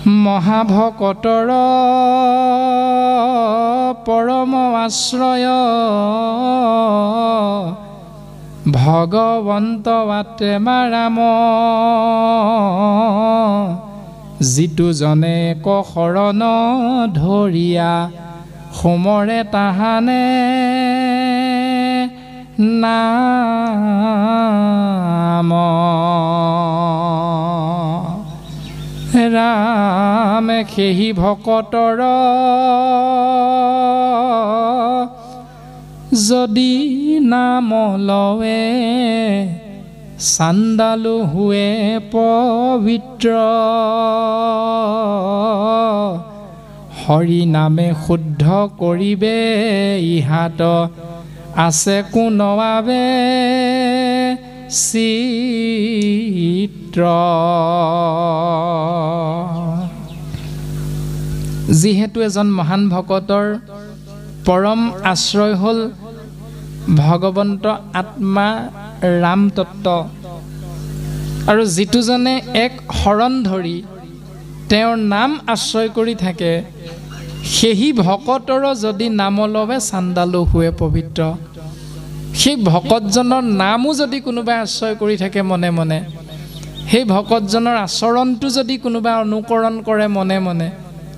মহাভকতৰ পৰম আশ্ৰয় ভগৱন্ত আত্মা ৰাম যিটো জনে শৰণ ধৰিয়া সমৰে তাহানে নাম ৰাম সেহি ভকতৰ যদি নাম লৱে চাণ্ডালু হুৱে পবিত্ৰ হৰি নামে শুদ্ধ কৰিবে ইহাত আছে কোনৱাবে চিত্ৰ যিহেতু এজন মহান ভকতৰ পৰম আশ্ৰয় হ'ল ভগৱন্ত আত্মা ৰাম তত্ত্ব আৰু যিটোজনে এক শৰণ ধৰি তেওঁৰ নাম আশ্ৰয় কৰি থাকে সেহি ভকতৰ যদি নাম লৱে চাণ্ডালু হুৱে পবিত্ৰ সেই ভকতজনৰ নামো যদি কোনোবাই আশ্ৰয় কৰি থাকে মনে মনে সেই ভকতজনৰ আচৰণটো যদি কোনোবাই অনুকৰণ কৰে মনে মনে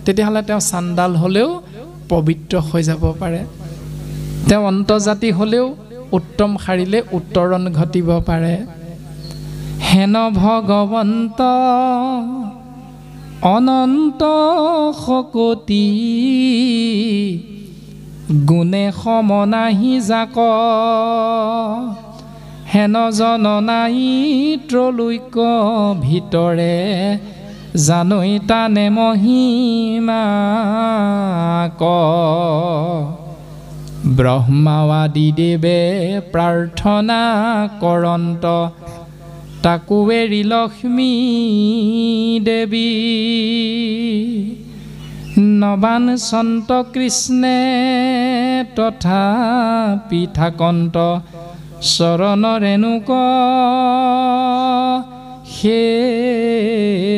তেতিয়াহ'লে তেওঁ চাণ্ডাল হ'লেও পবিত্ৰ হৈ যাব পাৰে তেওঁ অন্তজাতি হ'লেও উত্তম শাৰীলে উত্তৰণ ঘটিব পাৰে হেন ভগৱন্ত অনন্ত শকতি গুণে সম নাহি যাক হেন জন নাই ত্ৰলৈক ভিতৰে জানৈ তানে মহিমা ক ব্ৰহ্মাৱাদি দেৱে প্ৰাৰ্থনা কৰন্ত তাকো এৰি লক্ষ্মী দেৱী নবান সন্ত কৃষ্ণে তথাপি থাকন্ত চৰণ ৰেণুক সেবি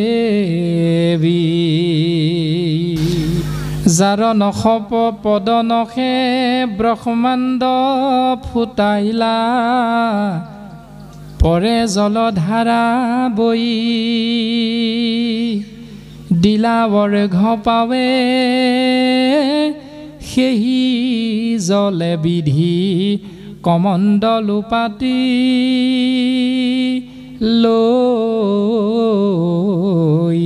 যাৰ নখপ পদ নখে ব্ৰহ্মাণ্ড ফুটাইলা পৰে জলধাৰা বৈ দিলাবৰ ঘপাৱে সেহি জলে বিধি কমণ্ডলু পাতি লৈ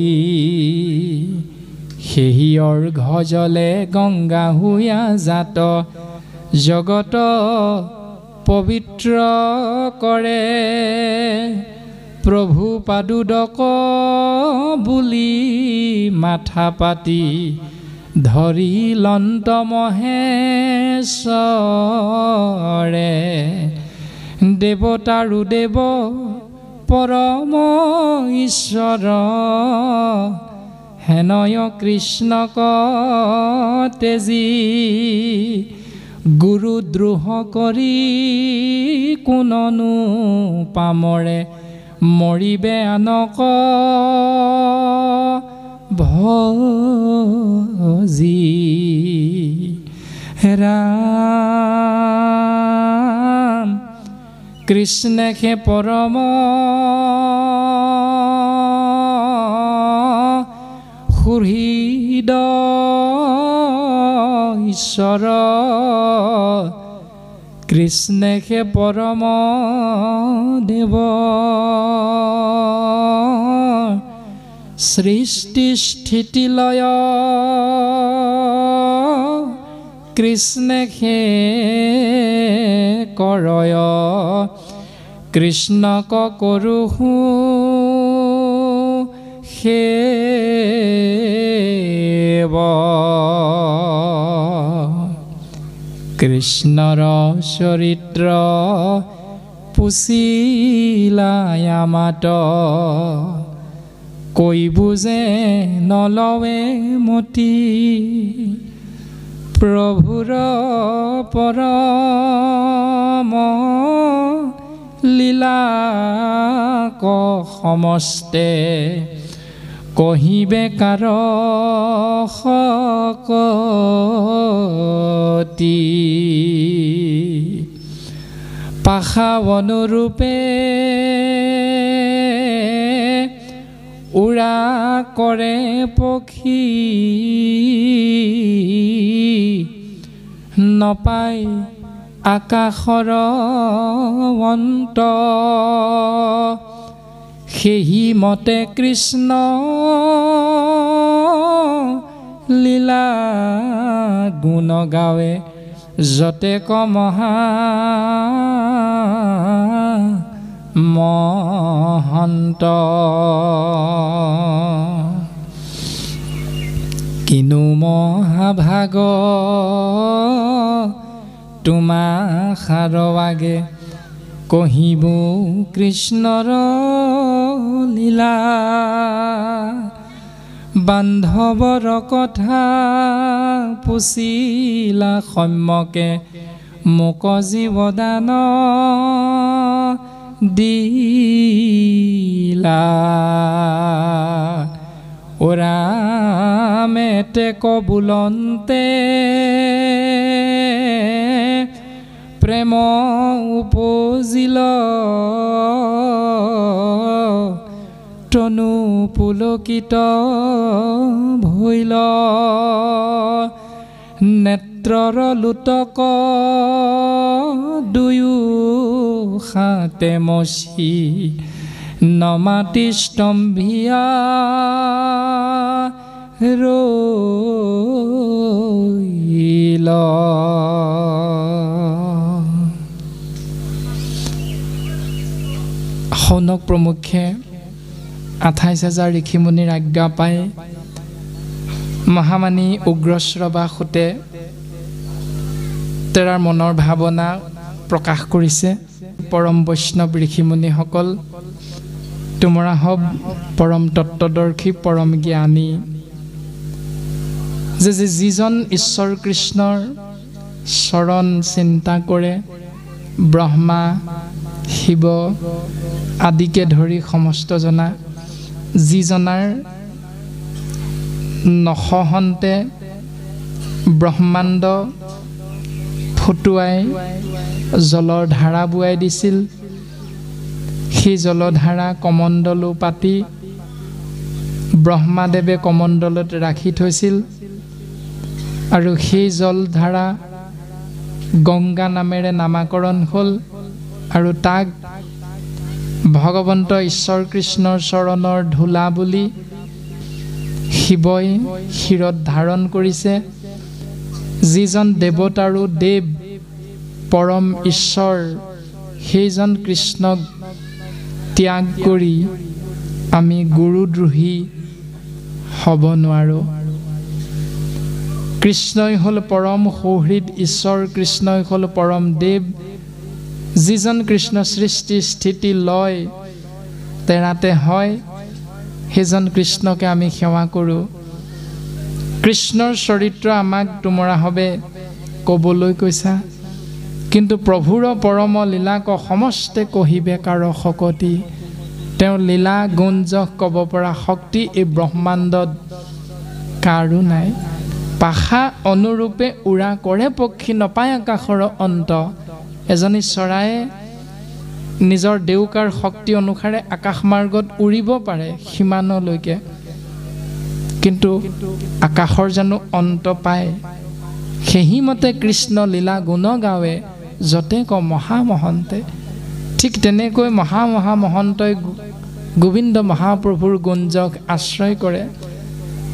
সেহি অৰ্ঘ জলে গংগা হুয়া জাত জগত পবিত্ৰ কৰে প্ৰভু পাদুদক বুলি মাথা পাতি ধৰি লন্ত মহেশ্বৰে দেৱতাৰু দেৱ পৰম ঈশ্বৰ হেনয় কৃষ্ণক তেজী গুৰু দ্ৰোহ কৰি কোননো পামৰে মৰিবে আনক ভজি ৰাম কৃষ্ণে খে পৰম সুহৃদ ঈশ্বৰ কৃষ্ণে খে পৰম দেৱ সৃষ্টি স্থিতি লয় কৃষ্ণে খে কৰয় কৃষ্ণক কৰোহু সেৱ কৃষ্ণৰ চৰিত্ৰ পুছিলায়া মাত কৈ বুজে নলৱে মতি প্ৰভুৰ পৰম লীলা ক সমস্তে কহিবে কাৰ শকতি পাশাৱনুৰূপে উৰা কৰে পক্ষী নপাই আকাশৰ অন্ত সেহি মতে কৃষ্ণ লীলা গুণ গাৱে যতে কমহা মহন্ত কিনো মহাভাগ তোমা খাৰৱাগে কহিব কৃষ্ণৰ লীলা বান্ধৱৰ কথা পুছিলা সম্যকে মোক জীৱদান দিলা ওৰামেতে কবুলন্তে প্ৰেম উপজিল তনু পুলকিত ভৈল নেত্ৰৰ লোটক দুয়ো হাতে মচি নমাতি স্তম্ভিয়া ৰৈল শৌনক প্ৰমুখ্যে 28,000 ঋষিমুনিৰ আজ্ঞা পাই মহামানী উগ্ৰশ্ৰৱা সুতে তেৰাৰ মনৰ ভাৱনা প্ৰকাশ কৰিছে পৰম বৈষ্ণৱ ঋষিমুনিসকল তোমৰা হব পৰম তত্ত্বদৰ্শী পৰম জ্ঞানী যে যিজন ঈশ্বৰ কৃষ্ণৰ চৰণ চিন্তা কৰে ব্ৰহ্মা শিৱ আদিকে ধৰি সমস্ত জনা যিজনাৰ নখহন্তে ব্ৰহ্মাণ্ড ফুটুৱাই জলৰ ধাৰা বুৱাই দিছিল সেই জলধাৰা কমণ্ডলো পাতি ব্ৰহ্মাদেৱে কমণ্ডলত ৰাখি থৈছিল আৰু সেই জলধাৰা গংগা নামেৰে নামাকৰণ হ'ল আৰু তাক ভগৱন্ত ঈশ্বৰ কৃষ্ণৰ চৰণৰ ধূলা বুলি শিৱই শিৰত ধাৰণ কৰিছে যিজন দেৱতাৰো দেৱ পৰম ঈশ্বৰ সেইজন কৃষ্ণক ত্যাগ কৰি আমি গুৰুদ্ৰোহী হ'ব নোৱাৰোঁ কৃষ্ণই হ'ল পৰম সৌহৃদ ঈশ্বৰ কৃষ্ণই হ'ল পৰম দেৱ যিজন কৃষ্ণ সৃষ্টি স্থিতি লয় তেৰাতে হয় সেইজন কৃষ্ণকে আমি সেৱা কৰোঁ কৃষ্ণৰ চৰিত্ৰ আমাক তোমৰা হবে ক'বলৈ কৈছা কিন্তু প্ৰভুৰ পৰম লীলাক সমস্তে কহিবে কাৰ শকতি তেওঁ লীলা গুঞ্জক ক'ব পৰা শক্তি এই ব্ৰহ্মাণ্ডত কাৰো নাই পাশা অনুৰূপে উৰা কৰে পক্ষী নপায় আকাশৰ অন্ত এজনী চৰায়ে নিজৰ দেউকাৰ শক্তি অনুসাৰে আকাশ মাৰ্গত উৰিব পাৰে সীমানলৈকে কিন্তু আকাশৰ জানো অন্ত পায় সেইমতে কৃষ্ণ লীলা গুণ গাৱে যতে ক মহামহন্তে ঠিক তেনেকৈ মহামহন্তই গোবিন্দ মহাপ্ৰভুৰ গুঞ্জক আশ্ৰয় কৰে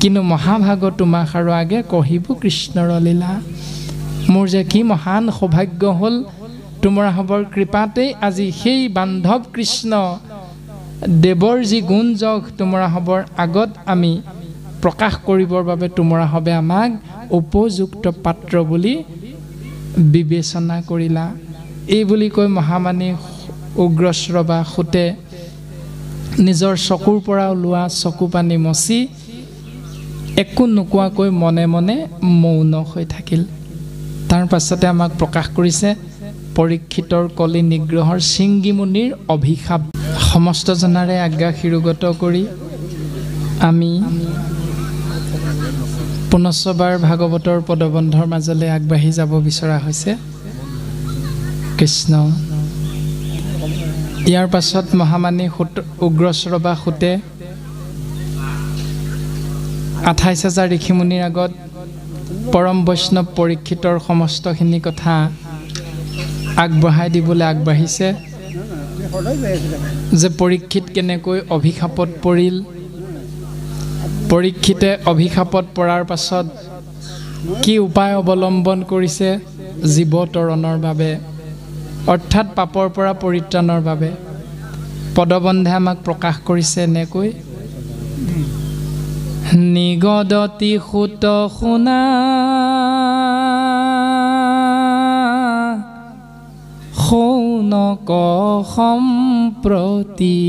কিন্তু মহাভাগ তোমাক আৰু আগে কহিব কৃষ্ণৰ লীলা মোৰ যে কি মহান সৌভাগ্য হ'ল তোমৰা হবৰ কৃপাতেই আজি সেই বান্ধৱ কৃষ্ণ দেৱৰ যি গুঞ্জক তোমৰা হবৰ আগত আমি প্ৰকাশ কৰিবৰ বাবে তোমৰা হবে আমাক উপযুক্ত পাত্ৰ বুলি বিবেচনা কৰিলা এই বুলি কৈ মহামানী উগ্ৰশ্ৰৱা সুতে নিজৰ চকুৰ পৰা ওলোৱা চকু পানী মচি একো নোকোৱাকৈ মনে মনে মৌন হৈ থাকিল তাৰ পাছতে আমাক প্ৰকাশ কৰিছে পৰীক্ষিতৰ কলি নিগ্ৰহৰ শৃংগী মুনিৰ অভিশাপ সমস্ত জনাৰে আজ্ঞা শিৰোগত কৰি আমি পুনশ্চবাৰ ভাগৱতৰ পদবন্ধৰ মাজলৈ আগবাঢ়ি যাব বিচৰা হৈছে। কৃষ্ণ ইয়াৰ পাছত মহামানী উগ্ৰশ্ৰৱা সুতে 28,000 ঋষিমুনিৰ আগত পৰম বৈষ্ণৱ পৰীক্ষিতৰ সমস্তখিনি কথা আগবঢ়াই দিবলৈ আগবাঢ়িছে যে পৰীক্ষিত কেনেকৈ অভিশাপত পৰিল, পৰীক্ষিতে অভিশাপত পৰাৰ পাছত কি উপায় অৱলম্বন কৰিছে জীৱ তৰণৰ বাবে, অৰ্থাৎ পাপৰ পৰা পৰিত্ৰাণৰ বাবে। পদবন্ধে আমাক প্ৰকাশ কৰিছে এনেকৈ, নিগদতি সুত শুনা শৌনক সম্প্ৰতি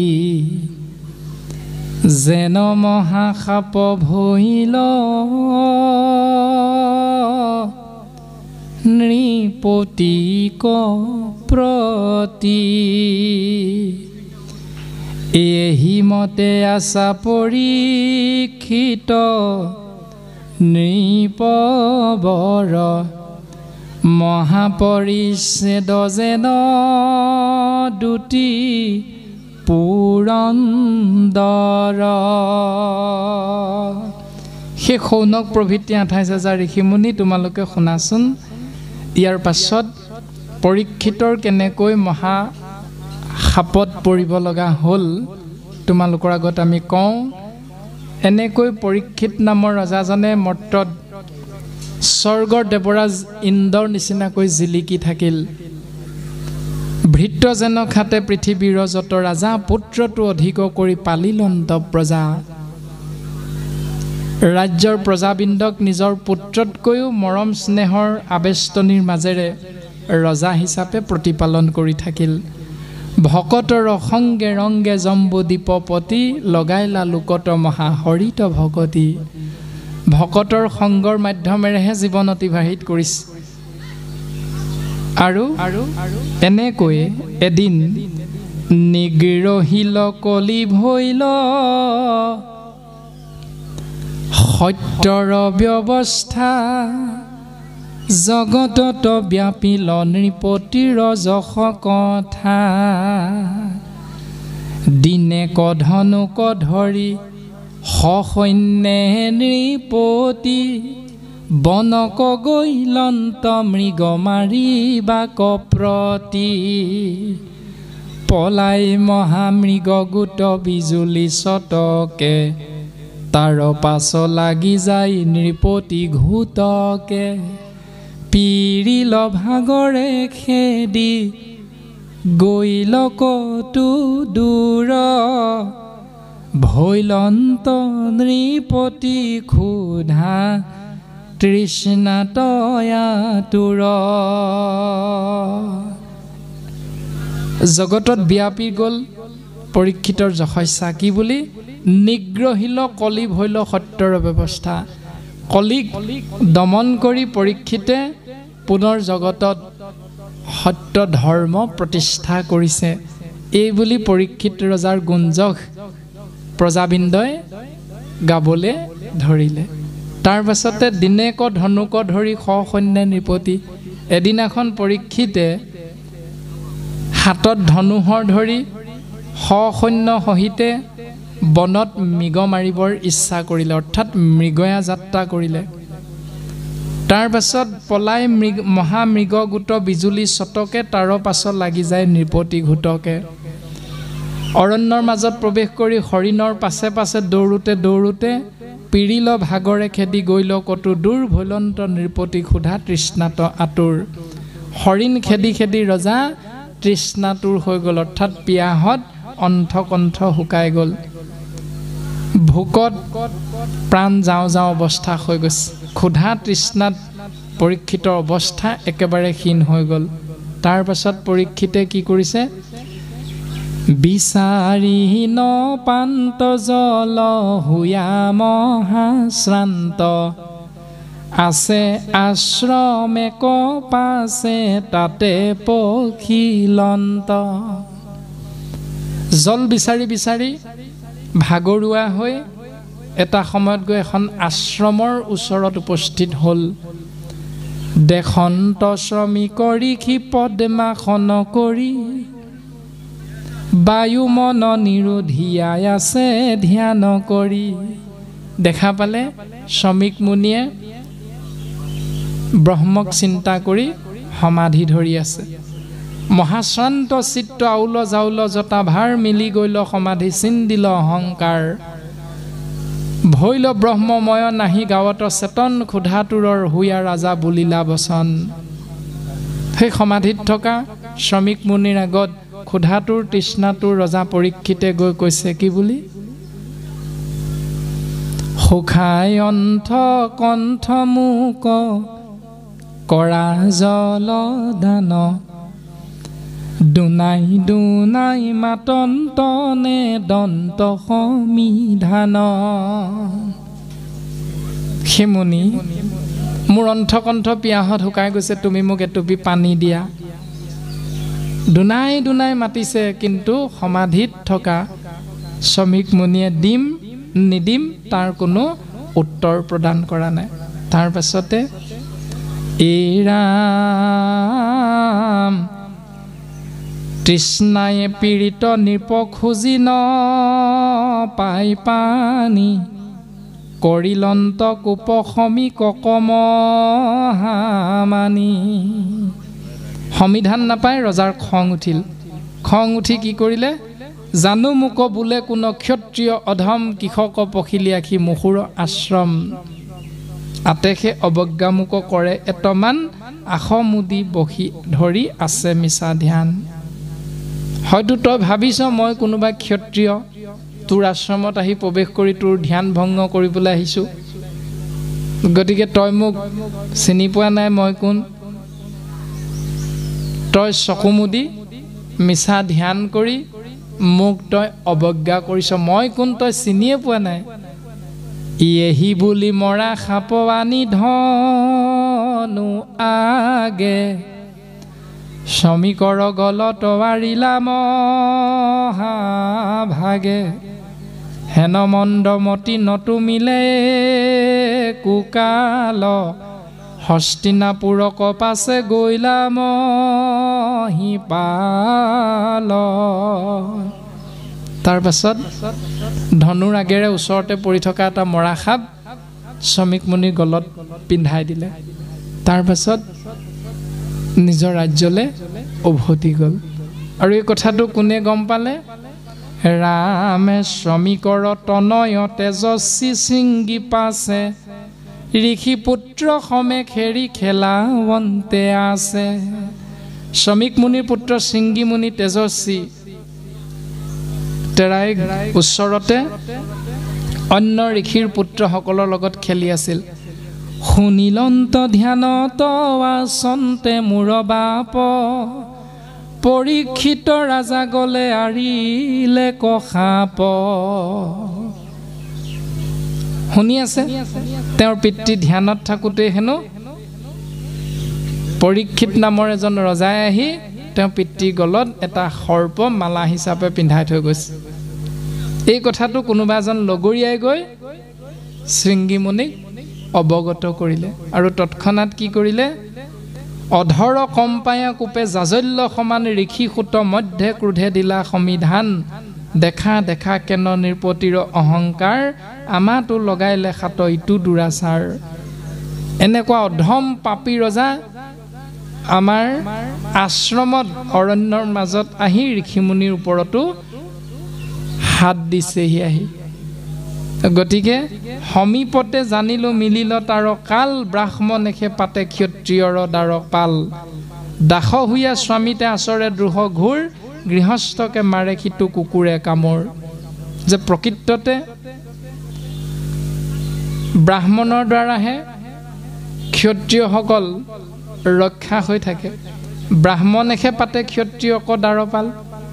যেন মহাসাপ ভৈল নৃপতিক প্ৰতি এহি মতে আশা পৰীক্ষিত নৃপবৰ মহাপৰিচ্ছেদ যেন দুটি পুৰন্দৰ। সেই শৌনক প্ৰভৃতি 28,000 ঋষিমুনি তোমালোকে শুনাচোন। ইয়াৰ পাছত পৰীক্ষিতৰ কেনেকৈ মহা সাপত পৰিব লগা হ'ল তোমালোকৰ আগত আমি কওঁ। এনেকৈ পৰীক্ষিত নামৰ ৰজাজনে মৰ্তত স্বৰ্গৰ দেৱৰাজ ইন্দ্ৰৰ নিচিনাকৈ জিলিকি থাকিল। ভৃত্য যেন খাতে পৃথিৱীৰ যত ৰাজা, পুত্ৰটো অধিক কৰি পালিলন্ত প্ৰজা। ৰাজ্যৰ প্ৰজাবৃন্দক নিজৰ পুত্ৰতকৈও মৰম স্নেহৰ আবেষ্টনীৰ মাজেৰে ৰজা হিচাপে প্ৰতিপালন কৰি থাকিল। ভকতৰ সংগে ৰংগে জম্বুদ্বীপপতি, লগাইলা লোকত মহা হৰিত ভগতি। ভকতৰ সংগৰ মাধ্যমেৰেহে জীৱন অতিবাহিত কৰিছে। আৰু এনেকৈ এদিন নিগ্ৰহিল কলি ভৈল সত্যৰ ব্যৱস্থা, জগতত ব্যাপিল নৃপতিৰ যশ কথা। দিনে কধনুক ধৰি সসৈন্যে নৃপতি, বনক গৈলন্ত মৃগ মাৰিবা কপ্ৰতি। পলাই মহামৃগ গোট বিজুলি চটকে, তাৰ পাছ লাগি যায় নৃপতি ঘূতকে। পিৰিল ভাগৰে খেদি গৈল কতো দূৰ, ভৈলন্ত নৃপতি ক্ষুধা তৃষ্ণাতয়াতুৰ। জগতত ব্যাপি গ'ল পৰীক্ষিতৰ যশস্যা। কি বুলি? নিগ্ৰহিল কলি ভৈল সত্যৰ ব্যৱস্থা। কলিক দমন কৰি পৰীক্ষিতে পুনৰ জগতত সত্য ধৰ্ম প্ৰতিষ্ঠা কৰিছে। এই বুলি পৰীক্ষিত ৰজাৰ গুঞ্জক প্ৰজাবৃন্দই গাবলৈ ধৰিলে। তাৰ পাছতে দিনেক ধনুক ধৰি সসৈন্যে নৃপতি। এদিনাখন পৰীক্ষিতে হাতত ধনুহৰ ধৰি সসৈন্য সহিতে বনত মৃগ মাৰিবৰ ইচ্ছা কৰিলে, অৰ্থাৎ মৃগয়া যাত্ৰা কৰিলে। তাৰ পাছত পলাই মহামৃগ গোট বিজুলী চটকে, তাৰ পাছত লাগি যায় নৃপতি ঘূতকে। অৰণ্যৰ মাজত প্ৰৱেশ কৰি হৰিণৰ পাছে পাছে দৌৰোতে দৌৰোতে পিৰিল ভাগৰে খেদি গৈল কতো দূৰ, ভৈলন্ত নৃপতি ক্ষুধা তৃষ্ণাত আতুৰ। হৰিণ খেদি খেদি ৰজা তৃষ্ণাতুৰ হৈ গ'ল, অৰ্থাৎ পিয়াহত অন্থকণ্ঠ শুকাই গ'ল। ভোকত প্ৰাণ যাওঁ যাওঁ অৱস্থা হৈ গৈছে। ক্ষুধা তৃষ্ণাত পৰীক্ষিতৰ অৱস্থা একেবাৰে ক্ষীণ হৈ গ'ল। তাৰ পাছত পৰীক্ষিতে কি কৰিছে? বিচাৰি নপান্ত জল হুয়া মহাশ্ৰান্ত, আছে আশ্ৰমে কপাছে তাতে পখিলন্ত। জল বিচাৰি বিচাৰি ভাগৰুৱা হৈ এটা সময়ত গৈ এখন আশ্ৰমৰ ওচৰত উপস্থিত হ'ল। দেশন্ত শ্ৰমিকৰ ঋষি পদ্মাসন কৰি বায়ু মন নিৰোধিয়াই আছে ধ্যান কৰি। দেখা পালে শ্ৰমিক মুনিয়ে ব্ৰহ্মক চিন্তা কৰি সমাধি ধৰি আছে। মহাশ্ৰান্ত চিত্ত আউল জাউল জটা ভাৰ মিলি গৈল সমাধি চিন্দিল অহংকাৰ। ভৈল ব্ৰহ্মময় নাহি গাঁৱত চেতন ক্ষুধাতুৰৰ হুয়া ৰাজা বুলিলা বচন। সেই সমাধিত থকা শ্ৰমিক মুনিৰ আগত ক্ষুধাতুৰ তৃষ্ণাতুৰ ৰজা পৰীক্ষিতে গৈ কৈছে কি বুলি? সুখাই অন্থ কণ্ঠ মুক কৰা জলদান, দুনাই দুনাই মাতন্তনে দন্ত সমিধান। হে মুনি, মোৰ অন্থকণ্ঠ পিয়াহত শুকাই গৈছে, তুমি মোক এটুপি পানী দিয়া। দুনাই দুনাই মাতিছে, কিন্তু সমাধিত থকা শ্ৰমিক মুনিয়ে দিম নিদিম তাৰ কোনো উত্তৰ প্ৰদান কৰা নাই। তাৰ পাছতে এই ৰাম তৃষ্ণায়ে পীড়িত নৃপ খুজি ন পাই পানী, কৰিলন্ত কোপ সমীক কমহামানি। সমিধান নাপায় ৰজাৰ খং উঠিল। খং উঠি কি কৰিলে? জানো মোক বোলে কোন ক্ষত্ৰিয় অধম কৃষক পখিলিয়াখি মুখুৰ আশ্ৰম, আতেশে অৱজ্ঞা মোক কৰে এতমান, আসমুদি বহি ধৰি আছে মিছা ধ্যান। হয়তো তই ভাবিছ মই কোনোবা ক্ষত্ৰিয়, তোৰ আশ্ৰমত আহি প্ৰৱেশ কৰি তোৰ ধ্যান ভংগ কৰিবলৈ আহিছোঁ, গতিকে তই মোক চিনি পোৱা নাই মই কোন। তই চকু মুদি মিছা ধ্যান কৰি মোক তই অৱজ্ঞা কৰিছ, মই কোন তই চিনিয়ে পোৱা নাই। ইয়েহি বুলি মৰা সাপ আনি ধনু আগে, শ্ৰমিকৰ গলত আৰিলা মহাভাগে। হেন মন্দমতি নতুমিলে কুকাল, হস্তিনাপুৰক পাছে গৈলা মহিপাল। তাৰ পাছত ধনুৰ আগেৰে ওচৰতে পৰি থকা এটা মৰা সাপ শ্ৰমিক মুনিৰ গলত পিন্ধাই দিলে। তাৰ পাছত নিজৰ ৰাজ্যলৈ উভতি গ'ল। আৰু এই কথাটো কোনে গম পালে? ৰামে শ্ৰমিকৰ তনয় তেজস্বী শৃংগী পাছে, ঋষি পুত্ৰ সমেত হেৰি খেলাৱন্তে আছে। শ্ৰমিক মুনিৰ পুত্ৰ শৃংগী মুনি তেজস্বী তেৰাই ওচৰতে অন্য ঋষিৰ পুত্ৰসকলৰ লগত খেলি আছিল। শুনিলন্ত ধ্যানত আচন্তে মূৰ বাপ, পৰীক্ষিত ৰাজা গলে আৰিলে কসাপ। শুনি আছে, তেওঁৰ পিতৃ ধ্যানত থাকোঁতে হেনো পৰীক্ষিত নামৰ এজন ৰজাই আহি তেওঁৰ পিতৃৰ গলত এটা সৰ্প মালা হিচাপে পিন্ধাই থৈ গৈছে। এই কথাটো কোনোবা এজন লগৰীয়াই গৈ শৃংগী মুনিক অৱগত কৰিলে, আৰু তৎক্ষণাৎ কি কৰিলে? অধৰ কম্পায়া কোপে জাজল্য সমান ঋষি সুত মধ্যে ক্ৰোধে দিলা সমিধান, দেখা দেখা কেন নৃপতিৰ অহংকাৰ, আমাতো লগাইলে খাত ইটো দুৰাচাৰ। এনেকুৱা অধম পাপী ৰজা আমাৰ আশ্ৰমত অৰণ্যৰ মাজত আহি ঋষিমুনিৰ ওপৰতো হাত দিছেহি আহি। গতিকে সমীপতে জানিলো মিলিল তাৰ কাল, ব্ৰাহ্মণেখে পাতে ক্ষত্ৰিয়ৰ দ্বাৰ পাল। দাস হুয়া স্বামীতে আচৰে দ্ৰোহ ঘূৰ, গৃহস্থকে মাৰে সিটো কুকুৰে কামোৰ। যে প্ৰকৃততে ব্ৰাহ্মণৰ দ্বাৰাহে ক্ষত্ৰিয়সকল ৰক্ষা হৈ থাকে। ব্ৰাহ্মণেখে পাতে ক্ষত্ৰিয়ক দ্বাৰপাল,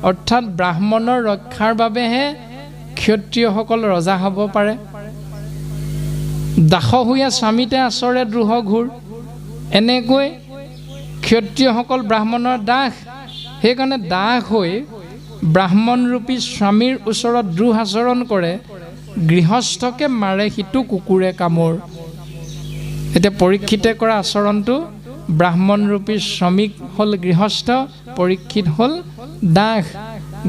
অৰ্থাৎ ব্ৰাহ্মণৰ ৰক্ষাৰ বাবেহে ক্ষত্ৰিয়সকল ৰজা হ'ব পাৰে। দাস হুয়া স্বামীতে আচৰে দ্ৰোহ ঘূৰ, এনেকৈ ক্ষত্ৰিয়সকল ব্ৰাহ্মণৰ দাস, সেইকাৰণে দাস হৈ ব্ৰাহ্মণৰূপী স্বামীৰ ওচৰত দ্ৰোহ আচৰণ কৰে। গৃহস্থকে মাৰে সিটো কুকুৰে কামোৰ। এতিয়া পৰীক্ষিতে কৰা আচৰণটো ব্ৰাহ্মণৰূপী শ্ৰমিক হ'ল গৃহস্থ, পৰীক্ষিত হ'ল দাস।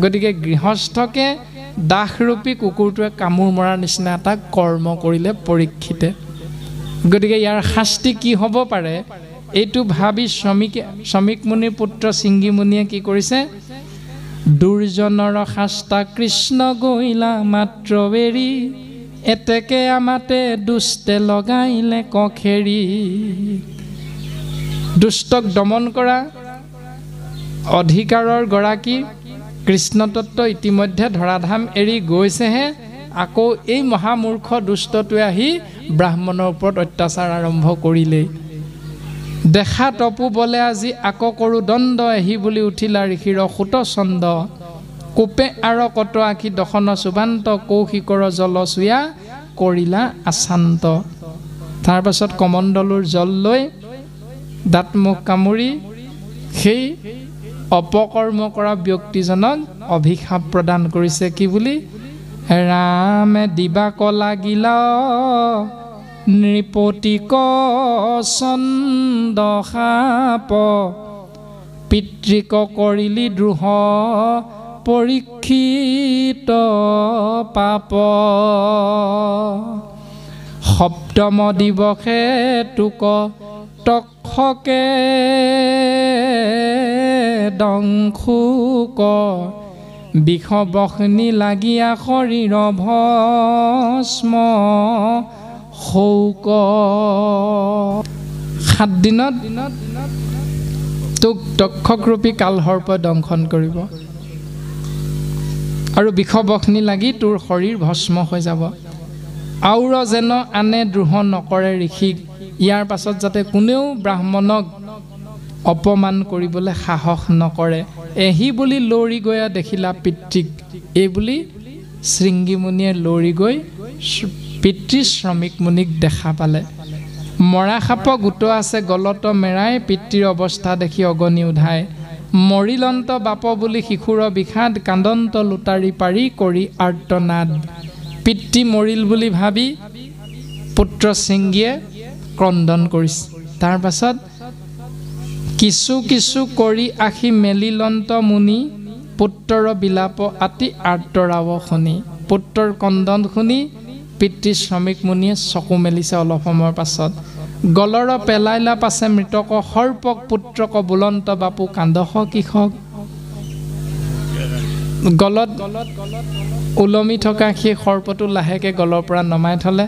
গতিকে গৃহস্থকে দাসৰূপী কুকুৰটোৱে কামোৰ মৰাৰ নিচিনা এটা কৰ্ম কৰিলে পৰীক্ষিতে। গতিকে ইয়াৰ শাস্তি কি হ'ব পাৰে এইটো ভাবি শ্ৰমিক মুনিৰ পুত্ৰ শৃংগী মুনিয়ে কি কৰিছে, দুৰ্জনৰ শাস্তা কৃষ্ণ গৈলা মাত্ৰ বেৰি, এতেকে আমাতে দুষ্টে লগাইলে কখেৰি। দুষ্টক দমন কৰা অধিকাৰৰ গৰাকী কৃষ্ণতত্ত্ব ইতিমধ্যে ধৰাধাম এৰি গৈছেহে, আকৌ এই মহামূৰ্খ দুষ্টটোৱে আহি ব্ৰাহ্মণৰ ওপৰত অত্যাচাৰ আৰম্ভ কৰিলেই। দেখা তপু বলে আজি আকৌ কৰোঁ দণ্ড, আহি বুলি উঠিলা ঋষিৰ সুত ছন্দ, কোপে আৰ কত আখি দশন সুবান্ত, কৌশিকৰ জল চুয়া কৰিলা আচান্ত। তাৰ পাছত কমণ্ডলুৰ জল লৈ দাঁত মুখ কামুৰি সেই অপকৰ্ম কৰা ব্যক্তিজনক অভিশাপ প্ৰদান কৰিছে। কি বুলি, ৰামে দিবাক লাগিলা নৃপতিক চন্দ সাপ, পিতৃক কৰিলি দ্ৰোহ পৰীক্ষিত পাপ, সপ্তম দিৱসে তোক তক্ষকে দংশুক, বিষবহ্নি লাগিয়া শৰীৰ ভস্ম শৌক। 7 দিনত তোক তক্ষকৰূপী কালসৰ্পই দংশন কৰিব আৰু বিষবহ্নি লাগি তোৰ শৰীৰ ভস্ম হৈ যাব। আউৰ যেন আনে দ্ৰোহ নকৰে ঋষিক, ইয়াৰ পাছত যাতে কোনেও ব্ৰাহ্মণক অপমান কৰিবলৈ সাহস নকৰে। এহি বুলি লৰি গৈয়া দেখিলা পিতৃক, এই বুলি শৃংগী মুনিয়ে লৰি গৈ পিতৃ শ্ৰমিক মুনিক দেখা পালে। মৰা সাপ গোট আছে গলত মেৰাই, পিতৃৰ অৱস্থা দেখি অগনি উধাই, মৰিলন্ত বাপ বুলি শিশুৰ বিষাদ, কান্দন্ত লুটাৰি পাৰি কৰি আৰ্তনাদ। পিতৃ মৰিল বুলি ভাবি পুত্ৰ শৃংগীয়ে ক্ৰন্দন কৰিছে। তাৰ পাছত কিছু কিছু কৰি আখি মেলিলন্ত মুনি, পুত্ৰৰ বিলাপ আতি আৰ্তৰাৱ শুনি। পুত্ৰৰ ক্ৰন্দন শুনি পিতৃ শ্ৰমিক মুনিয়ে চকু মেলিছে। অলপ সময়ৰ পাছত গলৰ পেলাইলা পাছে মৃতক সৰ্পক, পুত্ৰক বুলন্ত বাপু কান্দহ কিষক। গলত ওলমি থকা সেই সৰ্পটো লাহেকৈ গলৰ পৰা নমাই থলে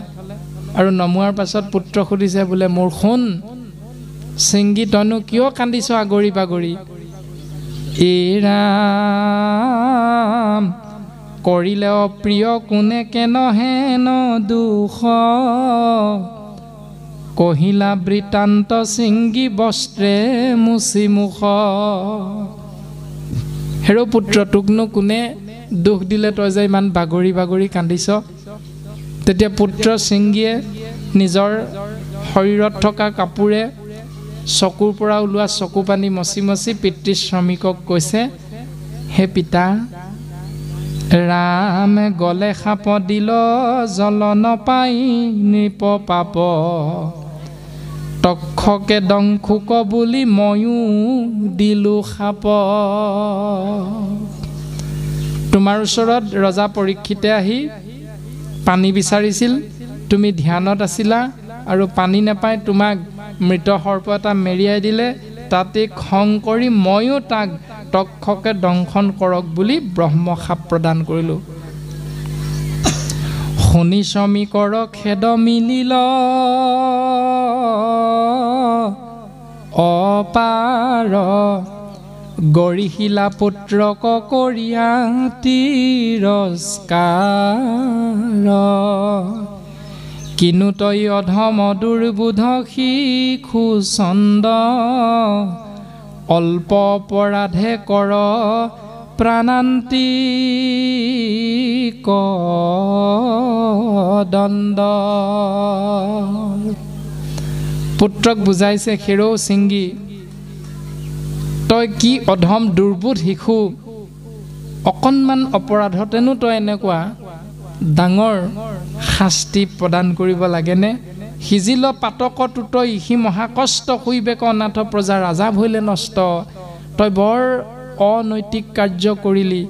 আৰু নমোৱাৰ পাছত পুত্ৰ সুধিছে, বোলে মোৰ শুন শৃংগী, তইনো কিয় কান্দিছ আগৰি বাগৰি? এই ৰাম কৰিলে অপ্ৰিয় কোনে কেনহেন দুখ, কহিলা বৃত্তান্ত শৃংগী বস্ত্ৰে মুচি মুখ। হেৰ পুত্ৰ, তোকনো কোনে দুখ দিলে তই যে ইমান বাগৰি বাগৰি কান্দিছ? তেতিয়া পুত্ৰ শৃংগীয়ে নিজৰ শৰীৰত থকা কাপোৰে চকুৰ পৰা ওলোৱা চকু পানী মচি মচি পিতৃ শ্ৰমিকক কৈছে, হে পিতা, ৰামে গলে সাপ দিল জল নপাই নৃপ পাপ, তক্ষকে দংশুক বুলি ময়ো দিলো সাপ। তোমাৰ ওচৰত ৰজা পৰীক্ষিতে আহি পানী বিচাৰিছিল, তুমি ধ্যানত আছিলা আৰু পানী নাপাই তোমাক মৃত সৰ্প এটা মেৰিয়াই দিলে, তাতে খং কৰি ময়ো তাক তক্ষকে দংশন কৰক বুলি ব্ৰহ্মশাপ প্ৰদান কৰিলোঁ। শুনি শ্ৰমিকৰ খেদ মিলিল অপাৰ, গৰিশিলা পুত্ৰক কৰিয়া তিৰস্কাৰ, কিনো তই অধম দুৰ্বোধ শিশু চন্দ, অল্প অপৰাধে কৰ প্ৰাণান্তিক দণ্ড। পুত্ৰক বুজাইছে, হেৰৌ শৃংগী, তই কি অধম দুৰ্বোধ শিশু, অকণমান অপৰাধতেনো তই এনেকুৱা, ডাঙৰ শাস্তি প্ৰদান কৰিব লাগেনে? সিজিল পাতক তুত ইহি মহাকষ্ট শুইবেক অনাথ প্ৰজা ৰাজা ভৈলে নষ্ট। তই বৰ অনৈতিক কাৰ্য কৰিলি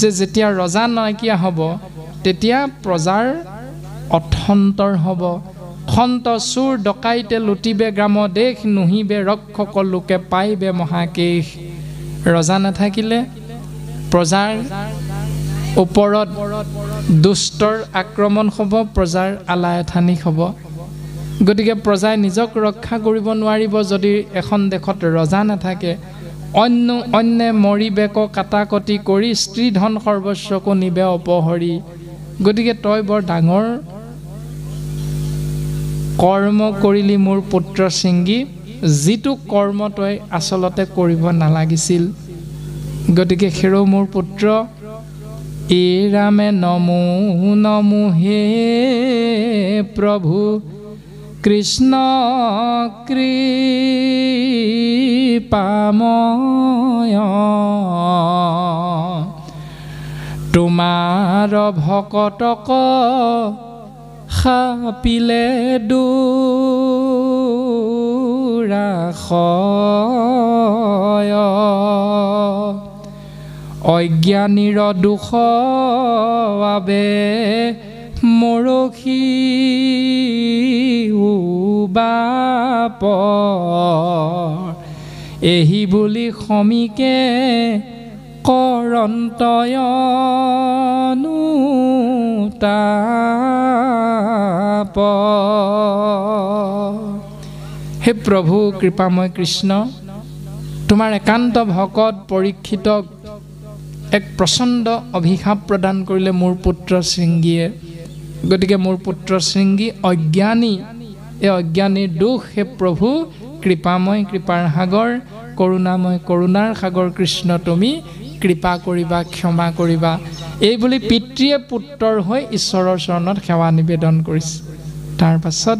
যে যেতিয়া ৰজা নাইকিয়া হ'ব তেতিয়া প্ৰজাৰ অথন্তৰ হ'ব। খন্ত চোৰ ডকাইতে লুটিবে গ্ৰাম দেশ, নুহিবে ৰক্ষক লোকে পাইবে মহাকেশ। ৰজা নাথাকিলে প্ৰজাৰ ওপৰত দুষ্টৰ আক্ৰমণ হ'ব, প্ৰজাৰ আলায়ঠানি হ'ব। গতিকে প্ৰজাই নিজক ৰক্ষা কৰিব নোৱাৰিব যদি এখন দেশত ৰজা নাথাকে। অন্যে মৰিবেক কাটাকটি কৰি, স্ত্ৰী ধন সৰ্বস্বকো নিবে অপহৰি। গতিকে তই বৰ ডাঙৰ কৰ্ম কৰিলি মোৰ পুত্ৰ শৃংগী, যিটো কৰ্ম তই আচলতে কৰিব নালাগিছিল। গতিকে হেৰ মোৰ পুত্ৰ, এ ৰামে নমো নমো হে প্ৰভু কৃষ্ণ কৃপাময়। তোমাৰ ভকতক খাপিলে দুৰাশয়, অজ্ঞানীৰ দুখ বাবে মৰখি বাপ। এহি বুলি সমীকে কৰন্তয়নুতাপ। হে প্ৰভু কৃপাময় কৃষ্ণ, তোমাৰ একান্ত ভকত পৰীক্ষিতক এক প্ৰচণ্ড অভিশাপ প্ৰদান কৰিলে মোৰ পুত্ৰ শৃংগীয়ে। গতিকে মোৰ পুত্ৰ শৃংগী অজ্ঞানী, এই অজ্ঞানীৰ দুখ হে প্ৰভু কৃপাময় কৃপাৰ সাগৰ, কৰুণাময় কৰৰুণাৰ সাগৰ কৃষ্ণ, তুমি কৃপা কৰিবা, ক্ষমা কৰিবা। এই বুলি পিতৃয়ে পুত্ৰৰ হৈ ঈশ্বৰৰ চৰণত সেৱা নিবেদন কৰিছে। তাৰ পাছত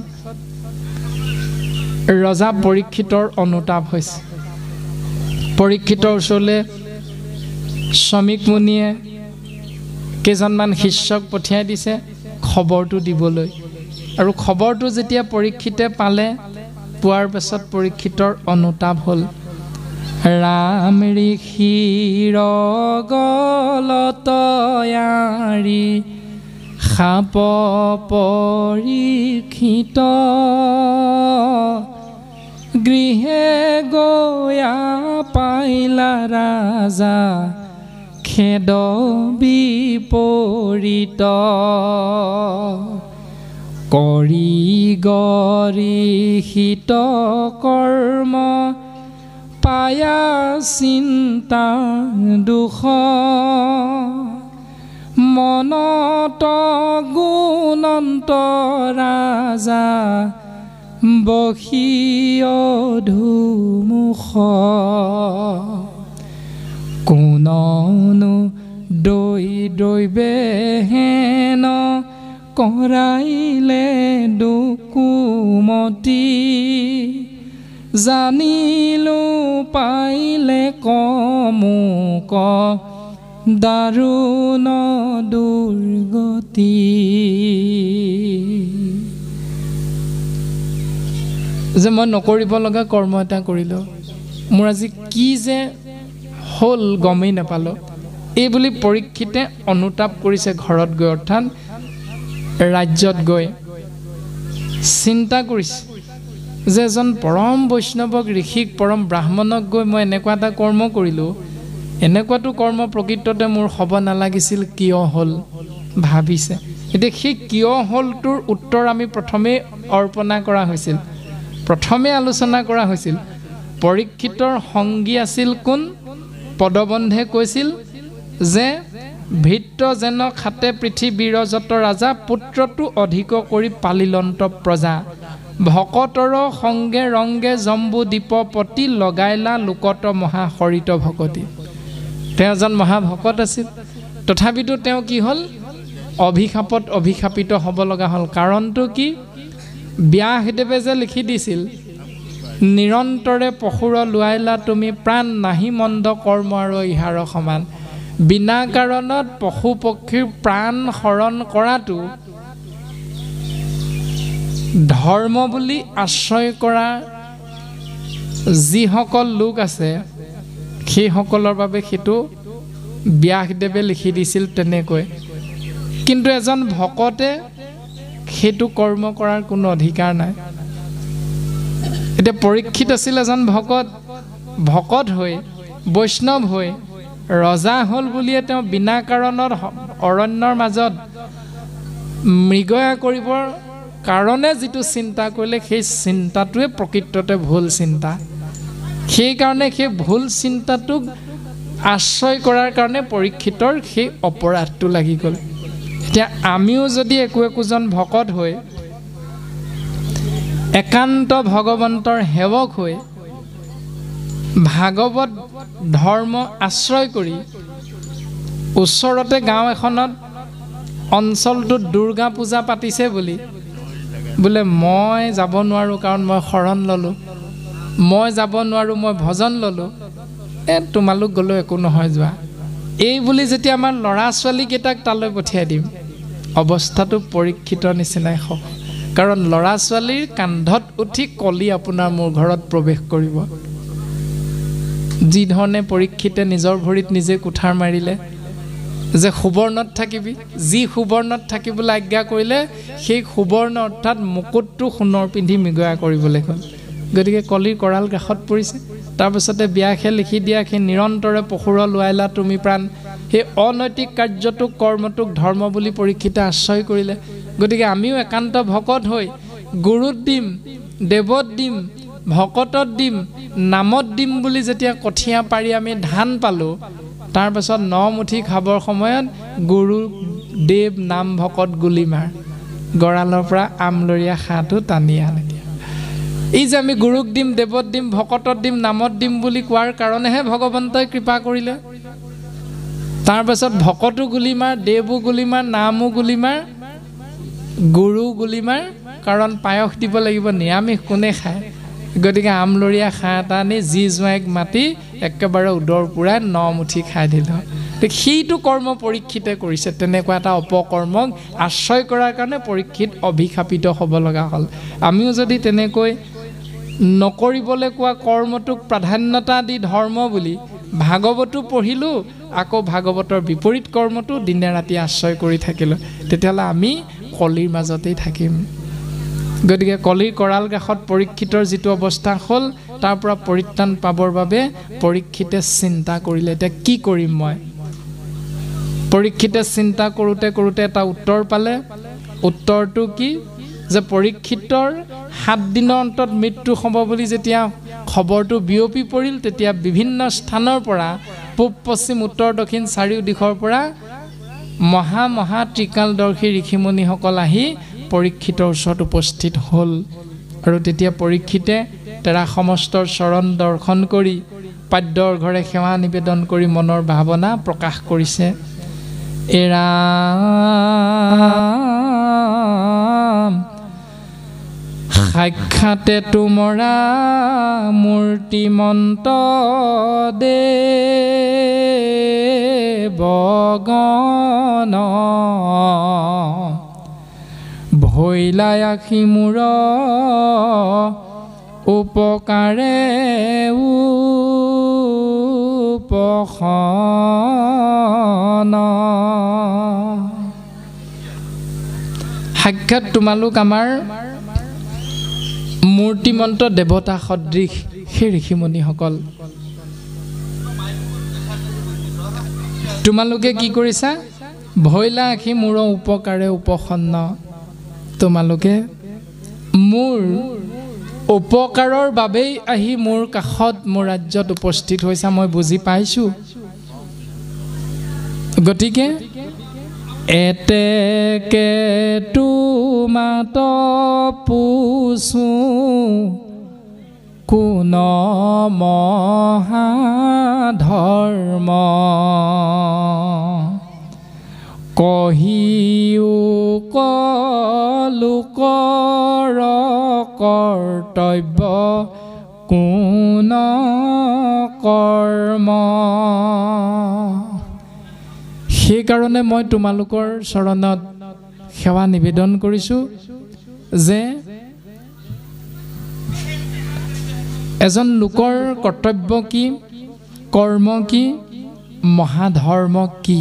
ৰজা পৰীক্ষিতৰ অনুতাপ হৈছে। পৰীক্ষিতৰ ওচৰলৈ শ্ৰমিক মুনিয়ে কেইজনমান শিষ্যক পঠিয়াই দিছে খবৰটো দিবলৈ। আৰু খবৰটো যেতিয়া পৰীক্ষিতে পালে, পোৱাৰ পাছত পৰীক্ষিতৰ অনুতাপ হ'ল। ৰাম ঋষিৰ গলতয়াৰি সাপ পৰীক্ষিত, গৃহে গয়া পাইলা ৰাজা খেদ বিপৰীত। কৰি গৰিহিত কৰ্ম পায়া চিন্তা দুখ, মনত গুণন্ত ৰাজা বসি অধুমুখ। কোননো দৈ দৈবে হেন কৰাইলে দুকুমতি, জানিলো পাইলে কমুক দাৰুণ দুৰ্গতি। যে মই নকৰিব লগা কৰ্ম এটা কৰিলোঁ, মোৰ আজি কি যে হ'ল গমেই নাপালোঁ। এই বুলি পৰীক্ষিতে অনুতাপ কৰিছে ঘৰত গৈ, অৰ্থাৎ ৰাজ্যত গৈ চিন্তা কৰিছে যে এজন পৰম বৈষ্ণৱক, ঋষিক, পৰম ব্ৰাহ্মণক গৈ মই এনেকুৱা এটা কৰ্ম কৰিলোঁ, এনেকুৱাটো কৰ্ম প্ৰকৃততে মোৰ হ'ব নালাগিছিল, কিয় হ'ল ভাবিছে। এতিয়া সেই কিয় হ'লটোৰ উত্তৰ আমি প্ৰথমেই অৰ্পণা কৰা হৈছিল, প্ৰথমে আলোচনা কৰা হৈছিল। পৰীক্ষিতৰ সংগী আছিল কোন? পদবন্ধে কৈছিল যে ভৃত্য যেন খাতে পৃথিৱীৰ যত ৰাজা, পুত্ৰটো অধিক কৰি পালিলন্ত প্ৰজা। ভকতৰ সংগে ৰংগে জম্বু দীপপতি, লগাইলা লোকত মহাসৰিত ভকতি। তেওঁ এজন মহাভকত আছিল, তথাপিতো তেওঁ কি হ'ল? অভিশাপত অভিশাপিত হ'ব লগা হ'ল। কাৰণটো কি? ব্যাসদেৱে যে লিখি দিছিল, নিৰন্তৰে পশুৰ লোৱাইলা তুমি, প্ৰাণ নাহি মন্দ কৰ্ম আৰু ইহাৰ সমান। বিনা কাৰণত পশু পক্ষীৰ প্ৰাণ হৰণ কৰাটো ধৰ্ম বুলি আশ্ৰয় কৰা যিসকল লোক আছে সেইসকলৰ বাবে সেইটো ব্যাসদেৱে লিখি দিছিল তেনেকৈ। কিন্তু এজন ভকতে সেইটো কৰ্ম কৰাৰ কোনো অধিকাৰ নাই। এতিয়া পৰীক্ষিত আছিল এজন ভকত হৈ বৈষ্ণৱ হৈ ৰজা হ'ল বুলিয়ে তেওঁ বিনা কাৰণত অৰণ্যৰ মাজত মৃগয়া কৰিবৰ কাৰণে যিটো চিন্তা কৰিলে সেই চিন্তাটোৱে প্ৰকৃততে ভুল চিন্তা। সেইকাৰণে সেই ভুল চিন্তাটোক আশ্ৰয় কৰাৰ কাৰণে পৰীক্ষিতৰ সেই অপৰাধটো লাগি গ'ল। এতিয়া আমিও যদি একোজন ভকত হৈ একান্ত ভগৱন্তৰ সেৱক হৈ ভাগৱত ধৰ্ম আশ্ৰয় কৰি ওচৰতে গাঁও এখনত অঞ্চলটোত দুৰ্গা পূজা পাতিছে বুলি বোলে মই যাব নোৱাৰোঁ কাৰণ মই শৰণ ল'লোঁ, মই যাব নোৱাৰোঁ মই ভজন ল'লোঁ, তোমালোক গ'লেও একো নহয় যোৱা, এই বুলি যেতিয়া আমাৰ ল'ৰা ছোৱালীকেইটাক তালৈ পঠিয়াই দিম অৱস্থাটো পৰীক্ষিতৰ নিচিনাই হ'ব। কাৰণ ল'ৰা ছোৱালীৰ কান্ধত উঠি কলি আপোনাৰ মোৰ ঘৰত প্ৰৱেশ কৰিব। যি ধৰণে পৰীক্ষিতে নিজৰ ভৰিত নিজে কুঠাৰ মাৰিলে যে সুবৰ্ণত থাকিবি, যি সুবৰ্ণত থাকিবলৈ আজ্ঞা কৰিলে সেই সুবৰ্ণ অৰ্থাৎ মুকুটটো সোণৰ পিন্ধি মৃগয়া কৰিবলৈ গ'ল। গতিকে কলিৰ কৰাল কাষত পৰিছে। তাৰপিছতে ব্যাসে লিখি দিয়া সেই নিৰন্তৰে পশুৰ লোৱাইলা তুমি প্ৰাণ, সেই অনৈতিক কাৰ্যটোক কৰ্মটোক ধৰ্ম বুলি পৰীক্ষিতে আশ্ৰয় কৰিলে। গতিকে আমিও একান্ত ভকত হৈ গুৰুত দিম, দেৱত দিম, ভকতত দিম, নামত দিম বুলি যেতিয়া কঠীয়া পাৰি আমি ধান পালোঁ, তাৰপাছত নমুঠি খাবৰ সময়ত গুৰু দেৱ নাম ভকত গুলিমাৰ গঁৰালৰ পৰা আমলৰীয়া হাঁহটো টানি আনে। এই যে আমি গুৰুক দিম, দেৱত দিম, ভকতত দিম, নামত দিম বুলি কোৱাৰ কাৰণেহে ভগৱন্তই কৃপা কৰিলে। তাৰপাছত ভকতো গুলিমাৰ, দেৱো গুলিমাৰ, নামো গুলিমাৰ, গুৰু গুলিমাৰ, কাৰণ পায়স দিব লাগিব, নিৰামিষ কোনে খায়। গতিকে আমলৰীয়া হাঁহ এটা আনি যি জোঁৱাইক মাতি একেবাৰে উদৰ পূৰাই নমুঠি খাই দিল। সেইটো কৰ্ম পৰীক্ষিতে কৰিছে। তেনেকুৱা এটা অপকৰ্মক আশ্ৰয় কৰাৰ কাৰণে পৰীক্ষিত অভিশাপিত হ'ব লগা হ'ল। আমিও যদি তেনেকৈ নকৰিবলৈ কোৱা কৰ্মটোক প্ৰাধান্যতা দি ধৰ্ম বুলি ভাগৱতো পঢ়িলোঁ, আকৌ ভাগৱতৰ বিপৰীত কৰ্মটো দিনে ৰাতি আশ্ৰয় কৰি থাকিলোঁ, তেতিয়াহ'লে আমি কলিৰ মাজতেই থাকিম। গতিকে কলিৰ কৰাল কাষত পৰীক্ষিতৰ যিটো অৱস্থা হ'ল তাৰ পৰা পৰিত্ৰাণ পাবৰ বাবে পৰীক্ষিতে চিন্তা কৰিলে, এতিয়া কি কৰিম মই। পৰীক্ষিতে চিন্তা কৰোঁতে কৰোঁতে এটা উত্তৰ পালে। উত্তৰটো কি? যে পৰীক্ষিতৰ 7 দিনৰ অন্তত মৃত্যু হ'ব বুলি যেতিয়া খবৰটো বিয়পি পৰিল, তেতিয়া বিভিন্ন স্থানৰ পৰা পূব পশ্চিম উত্তৰ দক্ষিণ চাৰিও দিশৰ পৰা মহা ত্ৰিকালদৰ্শী ঋষিমুনিসকল আহি পৰীক্ষিতৰ ওচৰত উপস্থিত হ'ল। আৰু তেতিয়া পৰীক্ষিতে তেৰা সমস্তৰ চৰণ দৰ্শন কৰি পাদ্যৰ ঘৰে সেৱা নিবেদন কৰি মনৰ ভাৱনা প্ৰকাশ কৰিছে। এৰা সাক্ষাতে তোমৰা মূৰ্তিমন্ত দেৱগণ, ভৈলাই আখি মূৰ উপকাৰে উপশন। সাক্ষাৎ তোমালোক আমাৰ মূৰ্তিমন্ত দেৱতা সদৃশ সেই ঋষিমুনিসকল, তোমালোকে কি কৰিছা? ভৈলা আখি মূৰ উপকাৰে উপসন্ন, তোমালোকে মোৰ উপকাৰৰ বাবেই আহি মোৰ কাষত মোৰ ৰাজ্যত উপস্থিত হৈছা, মই বুজি পাইছোঁ। গতিকে এতেকে তোমাত পুছো কোন মহাধৰ্ম, কহিও কলোকৰ কৰ্তব্য কোন কৰ্ম। সেইকাৰণে মই তোমালোকৰ চৰণত সেৱা নিবেদন কৰিছোঁ যে এজন লোকৰ কৰ্তব্য কি, কৰ্ম কি, মহাধৰ্ম কি,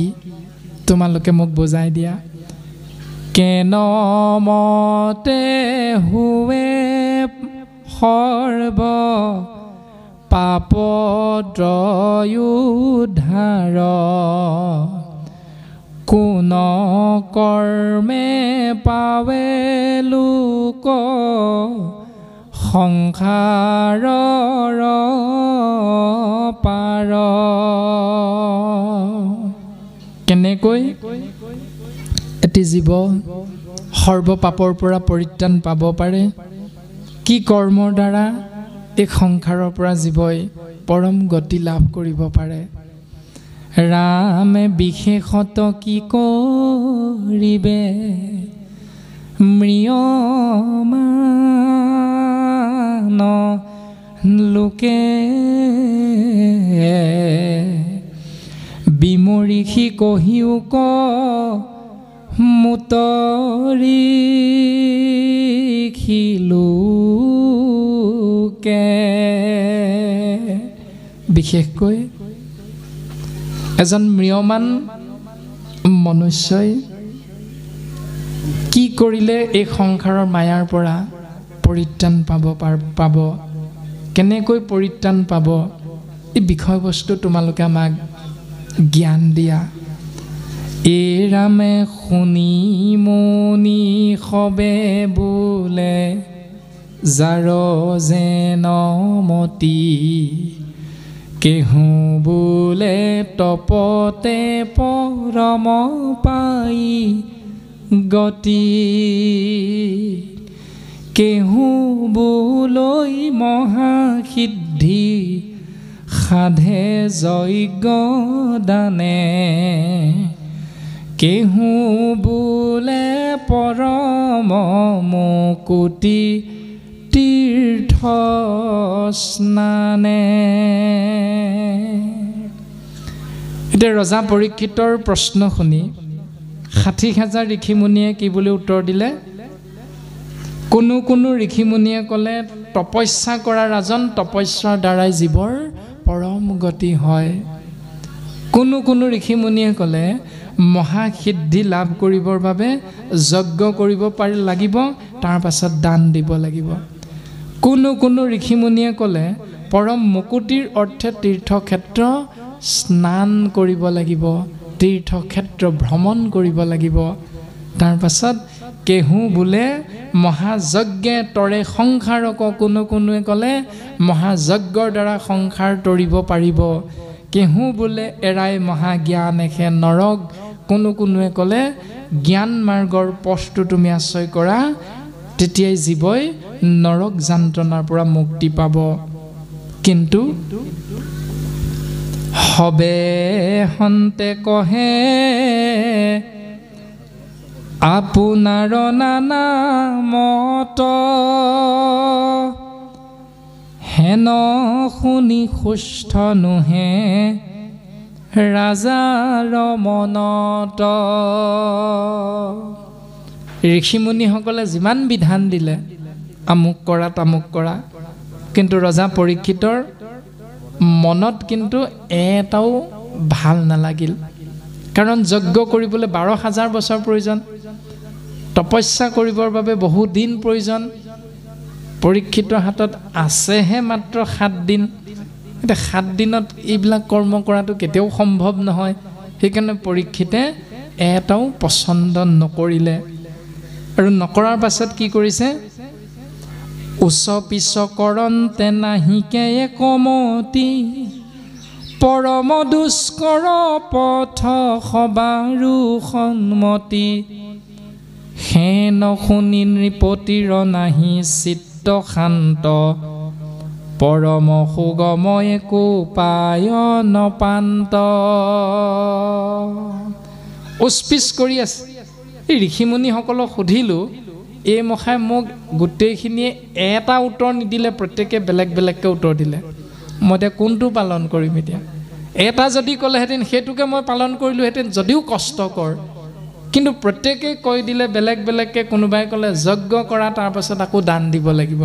তোমালোকে মোক বুজাই দিয়া। কেনমতে হুৱে সৰ্ব পাপদ্ৰয়োদ্ধাৰ, কোন কৰ্মে পাৱে লোক সংসাৰৰ পাৰ। কেনেকৈ এটি জীৱ সৰ্বপাপৰ পৰা পৰিত্ৰাণ পাব পাৰে? কি কৰ্মৰ দ্বাৰা এই সংসাৰৰ পৰা জীৱই পৰম গতি লাভ কৰিব পাৰে? ৰামে বিশেষত কি কৰিবে ম্ৰিয়মান লোকে, বিমৰিষি কহিও ক মুতৰিখিলোকে। বিশেষকৈ এজন ম্ৰিয়মান মনুষ্যই কি কৰিলে এই সংসাৰৰ মায়াৰ পৰা পৰিত্ৰাণ পাব, কেনেকৈ পৰিত্ৰাণ পাব, এই বিষয়বস্তু তোমালোকে আমাক জ্ঞান দিয়া। এই ৰামে শুনি মুনি সবে বোলে, যাৰ যেন মতি কেহু বোলে তপতে পৰম পাই গতি, কেহু বোলৈ মহাসিদ্ধি সাধে যজ্ঞ দানে, কেহু বোলে পৰম মুকুতি তীৰ্থ স্নানে। এতিয়া ৰজা পৰীক্ষিতৰ প্ৰশ্ন শুনি 60,000 ঋষিমুনিয়ে কি বুলি উত্তৰ দিলে? কোনো কোনো ঋষিমুনিয়ে ক'লে তপস্যা কৰা ৰাজন, তপস্যাৰ দ্বাৰাই জীৱৰ পৰম গতি হয়। কোনো কোনো ঋষিমুনিয়ে ক'লে মহাসিদ্ধি লাভ কৰিবৰ বাবে যজ্ঞ কৰিব লাগিব, তাৰ পাছত দান দিব লাগিব। কোনো কোনো ঋষিমুনিয়ে ক'লে পৰম মুকুতিৰ অৰ্থে তীৰ্থক্ষেত্ৰ স্নান কৰিব লাগিব, তীৰ্থক্ষেত্ৰ ভ্ৰমণ কৰিব লাগিব। তাৰ পাছত কেহু বোলে মহাযজ্ঞে তৰে সংসাৰক, কোনো কোনোৱে ক'লে মহাযজ্ঞৰ দ্বাৰা সংসাৰ তৰিব পাৰিব। কেহু বোলে এৰাই মহাজ্ঞান এখে নৰক, কোনো কোনোৱে ক'লে জ্ঞান মাৰ্গৰ পথটো তুমি আশ্ৰয় কৰা, তেতিয়াই জীৱই নৰক যন্ত্ৰণাৰ পৰা মুক্তি পাব। কিন্তু সবে হন্তে কহে আপোনাৰ নানা মত, হেন শুনি সুস্থ নোহে ৰাজাৰ মনত। ঋষিমুনিসকলে যিমান বিধান দিলে, আমুক কৰা তামুক কৰা, কিন্তু ৰজা পৰীক্ষিতৰ মনত কিন্তু এটাও ভাল নালাগিল। কাৰণ যজ্ঞ কৰিবলৈ 12,000 বছৰ প্ৰয়োজন, তপস্যা কৰিবৰ বাবে বহু দিন প্ৰয়োজন। পৰীক্ষিতৰ হাতত আছেহে মাত্ৰ 7 দিন। এতিয়া 7 দিনত এইবিলাক কৰ্ম কৰাটো কেতিয়াও সম্ভৱ নহয়। সেইকাৰণে পৰীক্ষিতে এটাও পচন্দ নকৰিলে। আৰু নকৰাৰ পাছত কি কৰিছে? উচ্চ পিছ কৰন্তে নাহিকে কমতি, পৰম দুষ্কৰ পথ সবাৰো সন্মতি, হেন শুনি নৃপতিৰ নাহি চিত্ত শান্ত, পৰম সুগময় কোপায় নপান্ত। উচ্পিচ কৰি আছে। এই ঋষিমুনিসকলক সুধিলোঁ, এই মখাই মোক গোটেইখিনিয়ে এটা উত্তৰ নিদিলে, প্ৰত্যেকে বেলেগ বেলেগকৈ উত্তৰ দিলে। মই এতিয়া কোনটো পালন কৰিম? এতিয়া এটা যদি ক'লেহেঁতেন সেইটোকে মই পালন কৰিলোহেঁতেন যদিও কষ্টকৰ, কিন্তু প্ৰত্যেকে কৈ দিলে বেলেগ বেলেগকৈ। কোনোবাই ক'লে যজ্ঞ কৰা তাৰপাছত আকৌ দান দিব লাগিব,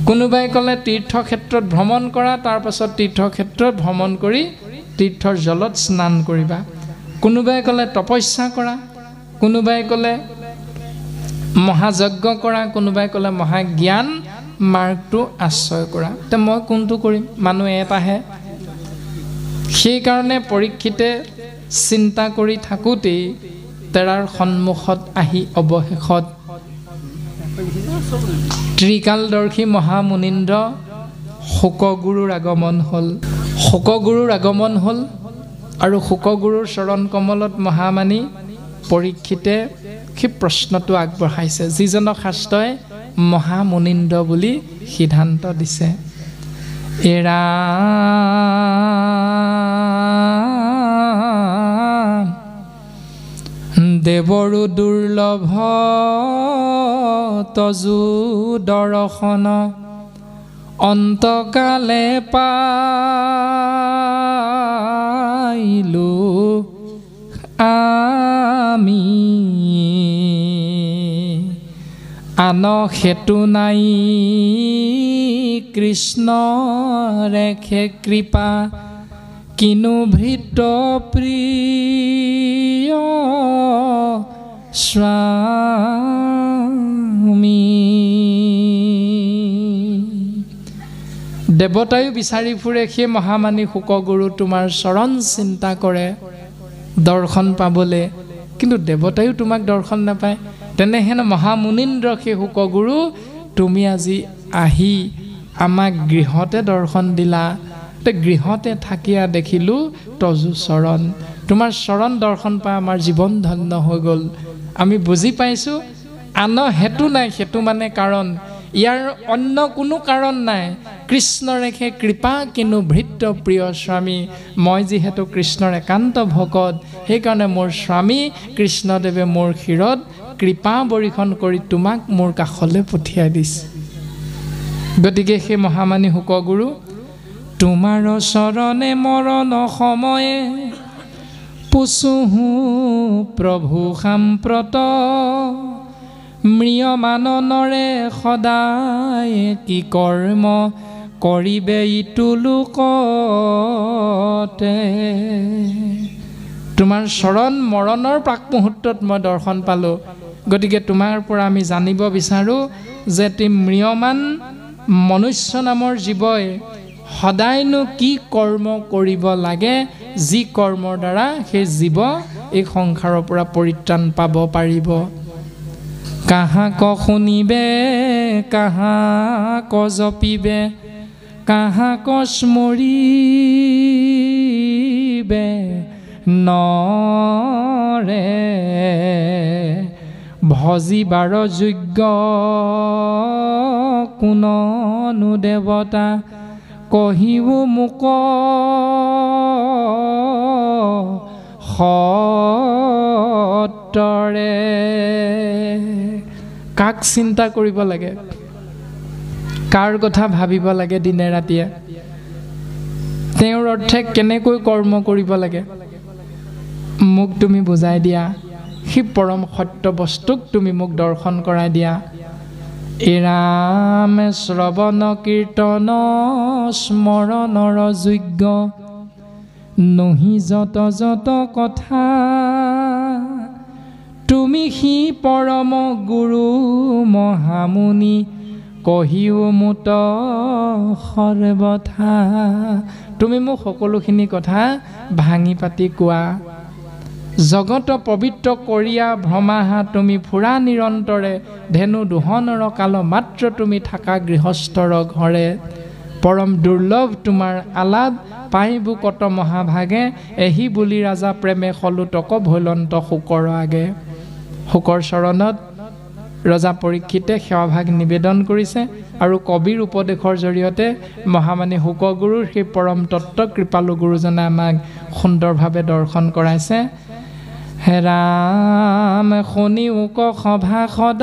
কোনোবাই ক'লে তীৰ্থক্ষেত্ৰত ভ্ৰমণ কৰা তাৰপাছত তীৰ্থক্ষেত্ৰত ভ্ৰমণ কৰি তীৰ্থৰ জলত স্নান কৰিবা, কোনোবাই ক'লে তপস্যা কৰা, কোনোবাই ক'লে মহাযজ্ঞ কৰা, কোনোবাই ক'লে মহাজ্ঞান মাৰ্গটো আশ্ৰয় কৰা। এতিয়া মই কোনটো কৰিম? মানুহ এটাহে। সেইকাৰণে পৰীক্ষিতে চিন্তা কৰি থাকোঁতেই তেৰাৰ সন্মুখত আহি অৱশেষত ত্ৰিকালদৰ্শী মহামুনীন্দ্ৰ শোকগুৰুৰ আগমন হ'ল। শোকগুৰুৰ আগমন হ'ল আৰু শোকগুৰুৰ চৰণ কমলত মহামানী পৰীক্ষিতে সেই প্ৰশ্নটো আগবঢ়াইছে, যিজনক শাস্ত্ৰই মহামুনীন্দ্ৰ বুলি সিদ্ধান্ত দিছে। এৰা দেৱৰো দুৰ্লভ তজু দৰ্শন, অন্তকালে পাইলো আমি, আন সেতু নাই কৃষ্ণ ৰেখে কৃপা, কিনো ভৃত প্ৰিয় স্বামী। দেৱতায়ো বিচাৰি ফুৰে সেই মহামানী শোকগুৰু তোমাৰ চৰণ চিন্তা কৰে দৰ্শন পাবলৈ, কিন্তু দেৱতায়ো তোমাক দৰ্শন নাপায়। তেনেহেন মহামুনীন্দ্ৰ সেই শোকগুৰু তুমি আজি আহি আমাক গৃহতে দৰ্শন দিলা। গৃহতে থাকিয়া দেখিলোঁ তজু চৰণ, তোমাৰ চৰণ দৰ্শন পাই আমাৰ জীৱন ধন্য হৈ গ'ল। আমি বুজি পাইছোঁ আন হেতু নাই, সেইটো মানে কাৰণ, ইয়াৰ অন্য কোনো কাৰণ নাই। কৃষ্ণ ৰেখে কৃপা কিনো ভৃত্য প্ৰিয় স্বামী, মই যিহেতু কৃষ্ণৰ একান্ত ভকত, সেইকাৰণে মোৰ স্বামী কৃষ্ণদেৱে মোৰ শিৰত কৃপা বৰিষণ কৰি তোমাক মোৰ কাষলৈ পঠিয়াই দিছে। গতিকে সেই মহামানী শোকগুৰু, তোমাৰ চৰণে মৰণ সময়ে পুচুহু প্ৰভু সাম্প্ৰত, ম্ৰিয়মাননৰে সদায় কি কৰ্ম কৰিবে ইটো লোকতে। তোমাৰ চৰণ মৰণৰ প্ৰাক মুহূৰ্তত মই দৰ্শন পালোঁ। গতিকে তোমাৰ পৰা আমি জানিব বিচাৰোঁ যে এটি ম্ৰিয়মান মনুষ্য নামৰ জীৱই সদায়নো কি কৰ্ম কৰিব লাগে, যি কৰ্মৰ দ্বাৰা সেই জীৱ এই সংসাৰৰ পৰা পৰিত্ৰাণ পাব পাৰিব। কাহাক শুনিবে, কাহাক জপিবে, কাহাক স্মৰিবে নৰে, ভজিবাৰ যোগ্য কোননো দেৱতা, কহিও মোক সতৰে। কাক চিন্তা কৰিব লাগে, কাৰ কথা ভাবিব লাগে দিনে ৰাতিয়ে, তেওঁৰ অৰ্থে কেনেকৈ কৰ্ম কৰিব লাগে, মোক তুমি বুজাই দিয়া। সেই পৰম সত্য বস্তুক তুমি মোক দৰ্শন কৰাই দিয়া। এৰাম শ্ৰৱণ কীৰ্তন স্মৰণৰ যোগ্য, নহি যত যত কথা, তুমি সি পৰম গুৰু মহামুনি, কহিও মুত সৰ্বথা। তুমি মোক সকলোখিনি কথা ভাঙি পাতি কোৱা। জগত পবিত্ৰ কৰিয়া ভ্ৰমাহা, তুমি ফুৰা নিৰন্তৰে, ধেনু দুহনৰ কাল মাত্ৰ তুমি থাকা গৃহস্থৰ ঘৰে। পৰম দুৰ্লভ তোমাৰ আলাপ, পাইবু কত মহাভাগে, এহি বুলি ৰাজা প্ৰেমে সলুতক ভৈলন্ত শোকৰ আগে। শোকৰ চৰণত ৰজা পৰীক্ষিতে সেৱাভাগ নিবেদন কৰিছে আৰু কবিৰ উপদেশৰ জৰিয়তে মহামানী শোকগুৰুৰ সেই পৰম তত্ত্ব কৃপালু গুৰুজনে আমাক সুন্দৰভাৱে দৰ্শন কৰাইছে। হে ৰাম শুনি উক সভাসদ,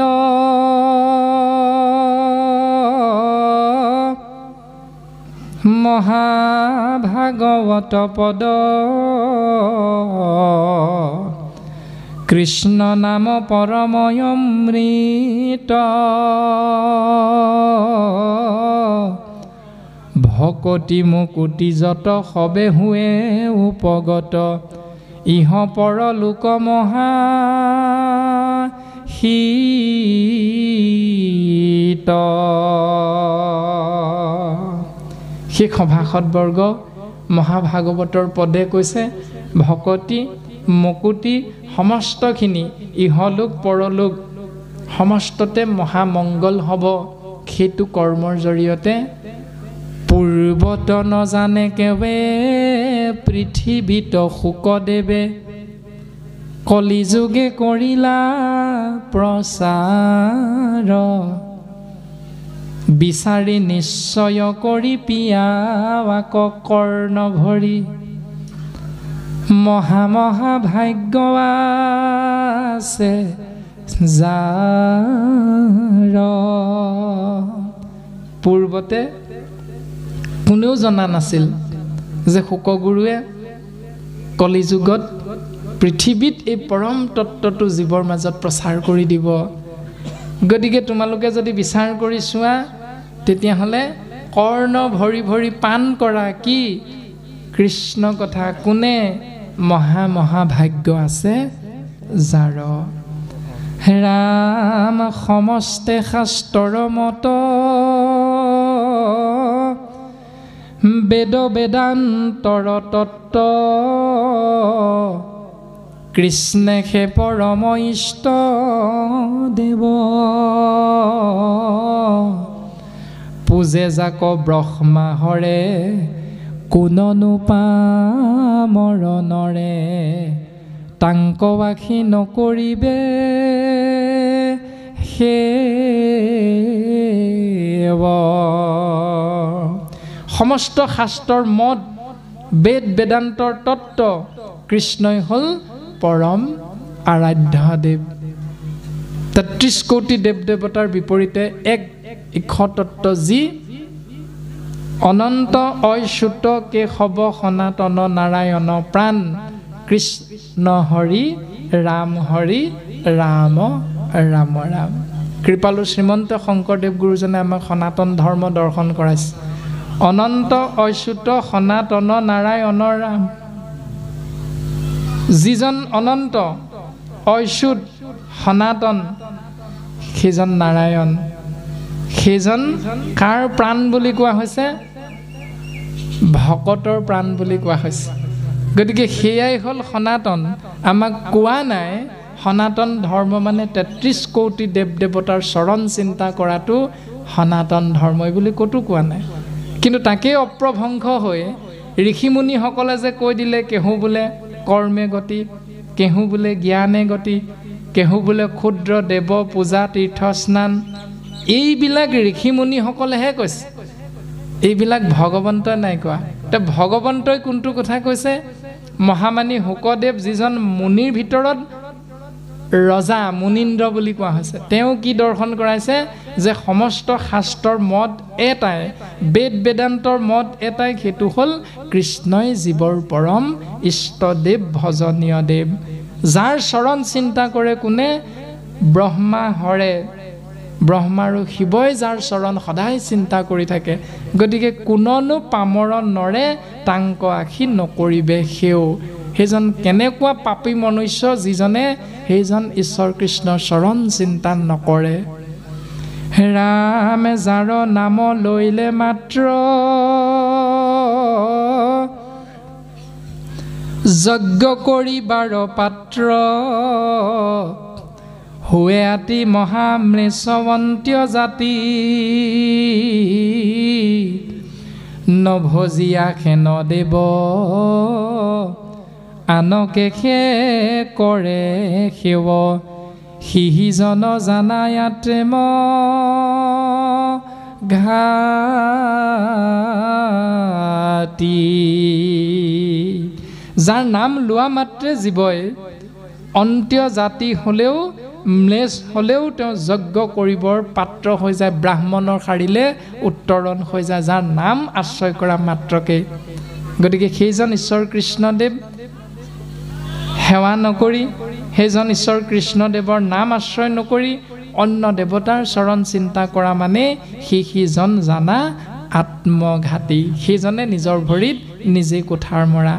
মহাভাগৱত পদ কৃষ্ণ নাম পৰময়মৃত ভকতি মুকুতি যত সবে হুৱে উপগত ইহ পৰলোক মহা হিত। সেই সভাসদবৰ্গ মহাভাগৱতৰ পদে কৈছে ভকতি মুকুতি সমস্তখিনি ইহলোক পৰলোক সমস্ততে মহামংগল হ'ব সেইটো কৰ্মৰ জৰিয়তে। পূৰ্বত নজানে কেৱে পৃথিৱীত শুকদেৱে কলিযুগে কৰিলা প্ৰচাৰ বিচাৰি নিশ্চয় কৰি পিয়াক কৰ্ণ ভৰি মহা মহা ভাগ্য আছে যাৰ। পূৰ্বতে কোনেও জনা নাছিল যে শুকগুৰুৱে কলিযুগত পৃথিৱীত এই পৰম তত্ত্বটো জীৱৰ মাজত প্ৰচাৰ কৰি দিব। গতিকে তোমালোকে যদি বিচাৰ কৰি চোৱা তেতিয়াহ'লে কৰ্ণ ভৰি ভৰি পাণ কৰা কি কৃষ্ণ কথা কোনে মহা মহা ভাগ্য আছে যাৰ। ৰাম সমস্তে শাস্ত্ৰৰ মত বেদ বেদান্তৰ তত্ত্ব কৃষ্ণে হে পৰম ইষ্ট দেৱ পূজে যাক ব্ৰহ্মা হৰে কোননো পামৰণৰে তাংক বাখি নকৰিবে সেৱ। সমস্ত শাস্ত্ৰৰ মত বেদ বেদান্তৰ তত্ত্ব কৃষ্ণই হ'ল পৰম আৰাধ্য দেৱ। ৩৩ কোটি দেৱ দেৱতাৰ বিপৰীতে এক ইক্ষতত্ত্ব যি অনন্ত অচ্যুত কেশৱ সনাতন নাৰায়ণ প্ৰাণ কৃষ্ণ হৰি ৰাম হৰি ৰাম ৰাম ৰাম। কৃপালু শ্ৰীমন্ত শংকৰদেৱ গুৰুজনে আমাক সনাতন ধৰ্ম দৰ্শন কৰাইছে। অনন্ত অচ্যুত সনাতন নাৰায়ণৰ ৰাম। যিজন অনন্ত অচ্যুত সনাতন সেইজন নাৰায়ণ। সেইজন কাৰ প্ৰাণ বুলি কোৱা হৈছে? ভকতৰ প্ৰাণ বুলি কোৱা হৈছে। গতিকে সেয়াই হ'ল সনাতন। আমাক কোৱা নাই সনাতন ধৰ্ম মানে ৩৩ কোটি দেৱ দেৱতাৰ চৰণ চিন্তা কৰাটো সনাতন ধৰ্মই বুলি ক'তো কোৱা নাই। কিন্তু তাকেই অপ্ৰভংশ হৈ ঋষিমুনিসকলে যে কৈ দিলে কেহু বোলে কৰ্মে গতি, কেহু বোলে জ্ঞানে গতি, কেহু বোলে ক্ষুদ্ৰ দেৱ পূজা তীৰ্থ স্নান, এইবিলাক ঋষিমুনিসকলেহে কৈছে, এইবিলাক ভগৱন্তই নাই কোৱা। এতিয়া ভগৱন্তই কোনটো কথা কৈছে? মহামানী শুকদেৱ যিজন মুনিৰ ভিতৰত ৰজা মুনীন্দ্ৰ বুলি কোৱা হৈছে, তেওঁ কি দৰ্শন কৰাইছে যে সমস্ত শাস্ত্ৰৰ মত এটাই, বেদ বেদান্তৰ মত এটাই, সেইটো হ'ল কৃষ্ণই জীৱৰ পৰম ইষ্টদেৱ ভজনীয় দেৱ। যাৰ চৰণ চিন্তা কৰে কোনে? ব্ৰহ্মা হৰে, ব্ৰহ্মা আৰু শিৱই যাৰ চৰণ সদায় চিন্তা কৰি থাকে। গতিকে কোননো পামৰণ নৰে তাংক আখি নকৰিবে সেও। সেইজন কেনেকুৱা পাপী মনুষ্য যিজনে সেইজন ঈশ্বৰ কৃষ্ণৰ চৰণ চিন্তা নকৰে। ৰামে যাৰ নাম লৈলে মাত্ৰ যজ্ঞ কৰিবাৰ পাত্ৰ হুৱে আতি মহামৃষৱন্ত্য জাতি নভজিয়া খেন দেৱ আনকে খে কৰে সেৱ সিজন জানায়াতে ঘাটি। যাৰ নাম লোৱা মাত্ৰে জীৱই অন্ত্য জাতি হ'লেও ম্লেছ হ'লেও তেওঁ যজ্ঞ কৰিবৰ পাত্ৰ হৈ যায়, ব্ৰাহ্মণৰ শাৰীলে উত্তৰণ হৈ যায়, যাৰ নাম আশ্ৰয় কৰা মাত্ৰকে। গতিকে সেইজন ঈশ্বৰ কৃষ্ণদেৱ সেৱা নকৰি, সেইজন ঈশ্বৰ কৃষ্ণদেৱৰ নাম আশ্ৰয় নকৰি অন্য দেৱতাৰ চৰণ চিন্তা কৰা মানে সিজন জানা আত্মঘাতী, সেইজনে নিজৰ ভৰিত নিজে কুঠাৰ মৰা।